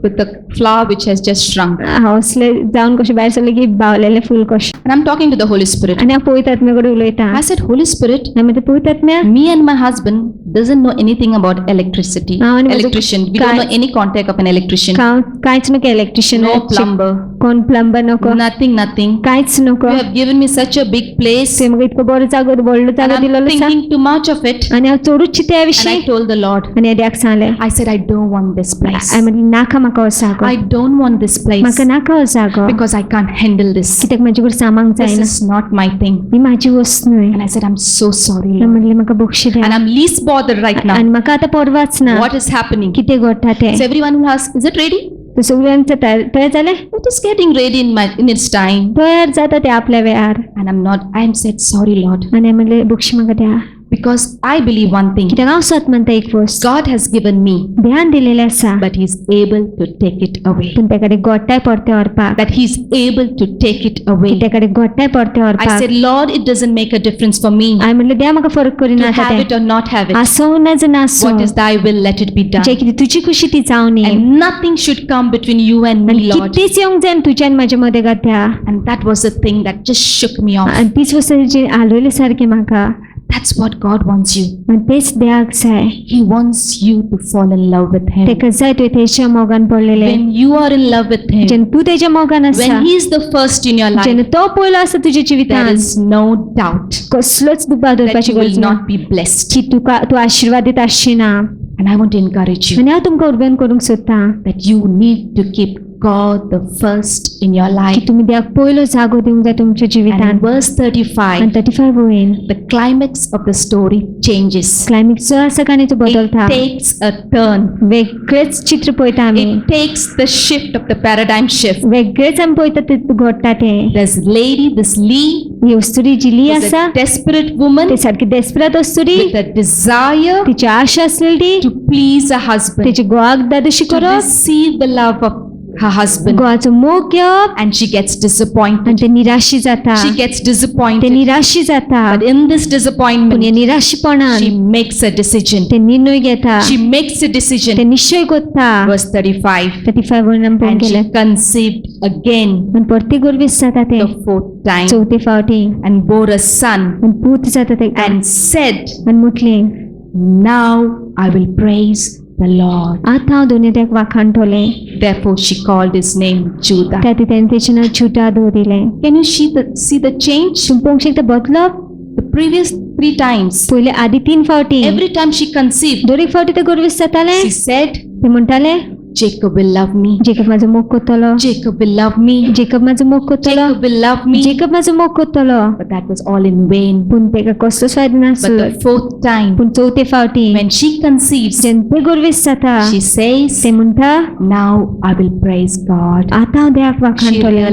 with the flower which has just shrunk. हावसले जावन कशें भायर सरले की बावलेले फूल कशें. And I'm talking to the Holy Spirit. आनी हांव पवित्र आत्म्या कडेन उलयतां. I said, Holy Spirit, हांवें म्हणलें पवित्र आत्म्या, me and my husband doesn't know anything about electricity. Electrician. We don't know any contact of an electrician. कांयच नको इलेक्ट्रिशियन. No plumber. कोण प्लंबर नको. Nothing. कांयच नको. You have given me such a big place. तुवें म्हाका इतको बरो जागो व्हडलो And जागो I'm दिलोलो आसा. thinking too much of it. आनी हांव चडूच चिंत्या ह्या And विशीं. I told the Lord, आनी हांवें देवाक सांगलें. I said, I don't want this place. हांवें म्हणलें नाका म्हाका हो जागो. I don't want this place म्हाका नाका हो जागो. because I can't handle this. कित्याक म्हाजे कडेन सामांक This जायना. is not my thing. ही म्हाजी वस्त न्हय. And I said, I'm so sorry, हांवें Lord. म्हणलें म्हाका बक्षी द्या. And I'm least bothered right now. आनी म्हाका आतां परवाच ना. What is happening? कितें घडटा तें. So everyone will ask, is it ready? तो सगळ्यांचं तयार जालें. It is getting ready in its time. तयार जाता तें आपल्या वेळार. And I am said, sorry, Lord. आनी हांवें म्हणलें बक्षी म्हाका द्या. Because I believe one thing. कित्याक हांव सत म्हणटा एक वस्त. God has given me, ध्यान दिलेलें आसा. but He's able to take it away. पूण ते कडेन घडटाय परते व्हरपाक. That He's able to take it away. ते कडेन घडटाय परते I व्हरपाक. said, Lord, it doesn't make a difference for me हांवें म्हणलें देवा म्हाका फरक to करिना have आतां it तें. or not have it. आसूं ना जाल्यार नासूं. What is Thy will, let it be done. जें कितें तुजी खुशी ती जावं न्ही. And nothing should come between you and me, आनी Lord. कितेंच येवंक जायना तुज्या आनी म्हाज्या मदें घात्या. And that was the thing that just shook me off. आनी तीच वस्त जी हालयली सारकी म्हाका. That's what God wants you. आनी तेच देवाक जाय. He wants you to fall in love with Him. तेका जाय तुवें तेच्या मोगान पडलेलें. When you are in love with Him, जेन्ना तूं तेच्या मोगान आसा. when He is the first in your life, जेन्ना तो पयलो आसा तुज्या there जिवितांत. is no doubt कसलोच दुबाव that दवरपाची you will गरज ना. not be blessed. की तूं आशिर्वादीत आसची ना. And I want to encourage you आनी हांव तुमकां उर्बेन करूंक सोदतां that you need to keep God the first in your की life. तुमी देवाक पयलो जागो दिवंक जाय तुमच्या And in जिवितांत. verse आनी 35, 35 वयन the climax of the story changes. Climax जो आसा काणयेचो बदलता. It takes a turn. वेगळेच चित्र पळयता आमी. It takes the shift of the paradigm shift. वेगळेच आमी पळयता ते घडटा तें. This lady, this Lee, he वस्तुरी ji Lee was आसा a desperate woman ती सारकी डेस्परेट वस्तुरी. with a desire तिची आशा आसलेली to please her husband, तिची घोवाक दादोशी to करप. receive the love of her husband. घोवाचो मोग घेवप. And she gets disappointed. आनी ते निराशी जाता. She gets ते disappointed. निराशी जाता. But in this पूण हे disappointment, निराशीपणान she makes a decision. ते निर्णय घेता. She makes a ते decision. निश्चय करता. Verse 35. 35 वयन आमी पळोवंक And गेले. she conceived again आनी परती गर्वीस जाता ते. the fourth time चवथे फावटी. and bore a son आनी पूत जाता ते. and said, आनी म्हटलें now I will praise the Lord. आतां हांव दुनियाक वाखाणटोलें. Therefore she called his name Judah. त्या तेणें तेचें नांव जुदा दवरिलें. Can you see the change? तुमी पळोवंक शकता बदलप. The previous 3 times, पयले आदी 3 फावटी. every time she conceived, दर एक फावटी ते गर्वीस जाताले. she said, ते म्हणटाले Jacob will love me. Jacob म्हाजो मोग करतलो. Jacob will love me. Jacob म्हाजो मोग करतलो. Jacob will love me. Jacob म्हाजो मोग करतलो. But that was all in vain. पूण तेका कसलोच फायदो But नासलो. the 4th time, पूण चवथे फावटी when she conceives, जेन्ना ते गर्वीस जाता she says, ते म्हणटा now I will praise God. आतां हांव देवाक She वाखाणटोलें.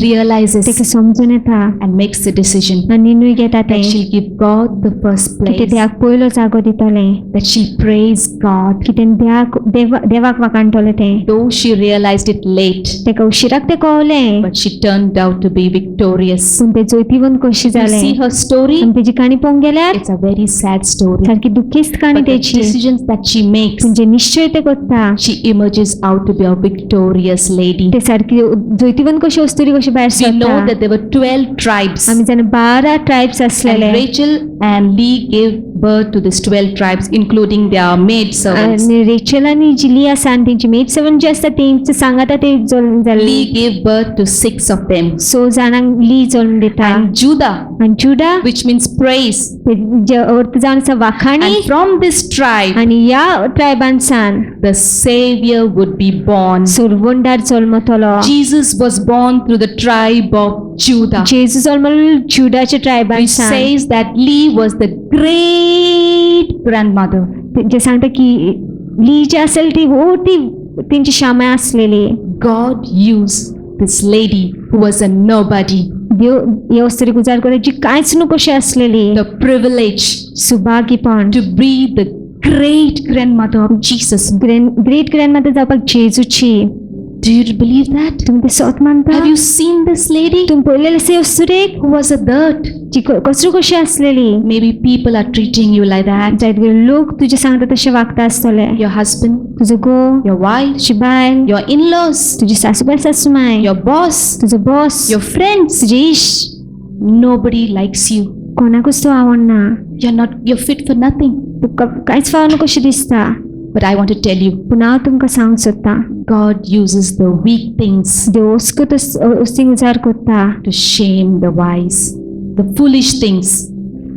realizes तेका समजून येता and makes the decision आनी निर्णय घेता ते that she'll give God the first की ते place, देवाक पयलो जागो दितलें. that she'll praise God. की तेणें देवाक वाखाणटोलें तें. Though she realized it late, तेका उशिराक ते कळलें. but she turned out to be victorious. पूण ते चवथीवन कशी You जालें. see her story? आनी तेजी काणी पळोवंक गेल्यार It's a very sad story. सारकी दुख्खीस्त काणी But the Techi. decisions that she makes, पूण जे निश्चय ते करता she emerges out to be a victorious lady. ते सारकी जैतीवन कशी वस्तुरी कशी भायर We know सरता. that there were 12 tribes. आमी जाणा 12 ट्रायब्स And आसलेले. Rachel and Lee gave birth to these 12 tribes, including their maid servants. आनी रेचल आनी जिली आसा आनी तेंची मेड सर्वंट जे आसता तेंचे सांगाता ते जल्म जाल्ली. Lee gave birth to 6 of them. 6 जाणांक ली जल्म दिता. And Judah, आनी जुडा which means praise. जे अर्थ जावन आसा वाखाणी. And from this tribe, आनी ह्या ट्रायबांसान the Savior would be born. सुरवंडार जल्मतलो. Jesus was born through the tribe of Judah, Jeju जल्मलो जुडाच्या which ट्रायबांसान. says that Lee was the great grandmother. जे सांगता की ली जी असेल ती ती तेंची शामा आसलेली. God used this lady who was a nobody, देव हे वस्तुरी गुजार करे जी कांयच न्हू कशी आसलेली. the privilege सुभागीपण. to be the great grandmother of Jesus. Great grandmother जावपाक जेजूची. Do you believe that? तुम्ही ते सत मानता Have you seen this lady तुम्ही पळयलेले से सुरेख who was a dirt? जी कसरू कशी असलेली Maybe people are treating you like that. जायत गेले लोक तुझे सांगता तसे वागता असतले Your husband, तुझं गो your wife, तुझी बायल your in-laws, तुझी सासूबाई सासूमाय your boss, तुझं बॉस your friends. तुझे इश Nobody likes you. कोणाकूच तू आवडना You're fit for nothing. तुका कांयच फावना कशी दिसता But I want to tell you, पूण हांव तुमकां सांगूंक सोदतां God uses the weak things देव वस्ती उजार करता to shame the wise. The foolish things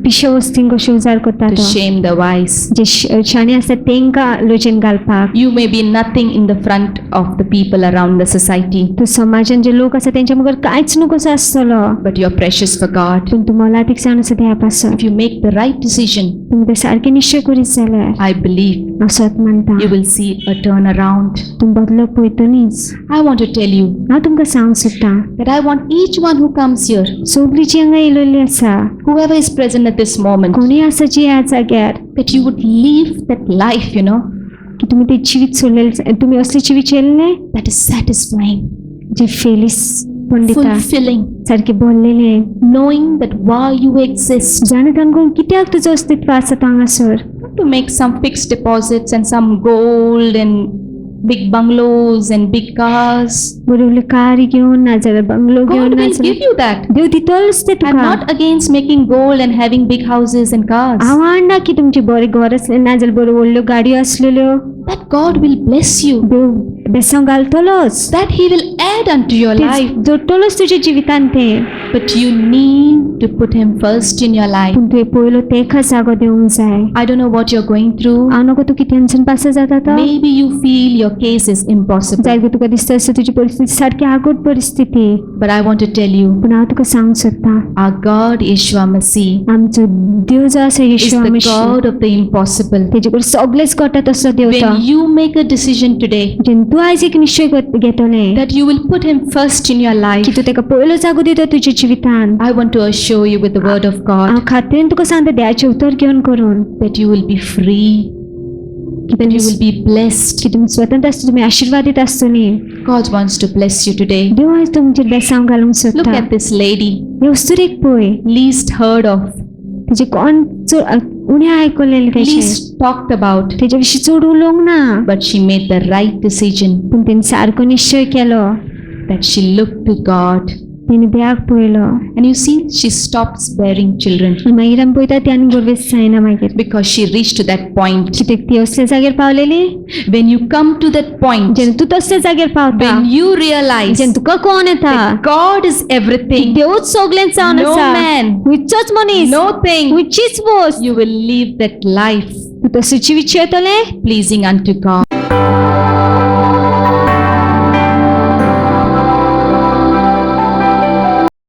पिशे वस्तींक कशी उजार करता to तो shame the wise. जे शाणी आसता तेंकां लोचेन घालपाक You may be nothing in the front of the people around the society, तू समाजान जे लोक आसा तेंच्या मुखार कांयच नको आसतलो but you're precious for God. पूण तूं मोलादीक जावन आसा देवा पासून If you make the right decision, तुमी ते सारके निश्चय करीत जाल्यार I believe हांव सत मानता you will see a turnaround. तुमी बदलो पळयतलीच I want to tell you हांव तुमकां सांगूंक सोदतां that I want each one who comes here, सगळीं जी हांगा येयलेलीं आसा whoever is present at this moment, कोणी आसा जी ह्या जाग्यार that you would live that life, की तुमी ते जिवीत सोडलेले तुमी असले जिवीत चेल्ले that is satisfying, जे फेलीस पण दिता fulfilling, सारखे भरलेले knowing that why you exist, जाणा तांकां कित्याक तुजो अस्तित्व आसा हांगासर not to make some fixed deposits and some gold and big bungalows and big cars. बरोवले कारी घेवन ना जाल्यार बंगलो God घेवन ना will give जाल्यार you that. देव दितलोच ते I'm तुका not against making gold and having big houses and cars. हांव आणना की तुमचे बरे घर असले ना जाल्यार बऱ्यो व्हडल्यो गाडयो असलेल्यो That God will bless you. Dev बेसांव घालतलोच That He will add unto your life. जोडटलोच तुज्या जिवितान ते But you need to put Him first in your life. पूण तुवें पयलो तेका जागो दिवंक जाय I don't know what you're going through. हांव नको तूं कितेंच्यान पास जाता तो Maybe you feel your case is impossible. जायत तुका दिसता आसता तुजी परिस्थिती सारकी आगोट परिस्थिती But I want to tell you, पूण हांव तुका सांगूंक सोदतां our God, Yeshua Masih, आमचो देव जो आसा is येशू the आमची God of the impossible. तेजे कडेन सगळेच घडटा तसलो देव तो When you make a decision today जेन्ना तूं आयज एक निश्चय घेतले that you will put Him first in your की life, तूं तेका पयलो जागो दिता तुज्या जिवितान I want to assure you with the word of हांव God खात्रीन तुका सांगता देवाचें उतर घेवन करून that you will be free, that you will be blessed. की तुमी स्वतंत्र आसता तुमी आशिर्वादीत आसतली God wants to bless you today. देव आयज तुमचेर बेसांव घालूंक Look सोदता at this lady, हे वस्तूर एक पळय least heard of, तेजे कोण उणें आयकलेलें तेजें least talked about, तेजे विशीं चड उलोवंक ना but she made the right decision पूण तेणी सारको निश्चय केलो that she looked to God. तेणी देवाक पळयलो And you see, she stops bearing children आनी मागीर आमी पळयता ती आनी गोरवेस जायना मागीर because she reached to that point. कित्याक ती असल्या जाग्यार पावलेली When you come to that point, जेन्ना तूं तसल्या जाग्यार पावता when you realize जेन्ना तुका कोण येता that God is everything, देवच सगळें जावन no आसा man, हुंयचोच मनीस no thing, हुंयचीच वस्त you will live that life तूं तसो जिवीत जेतले pleasing unto God.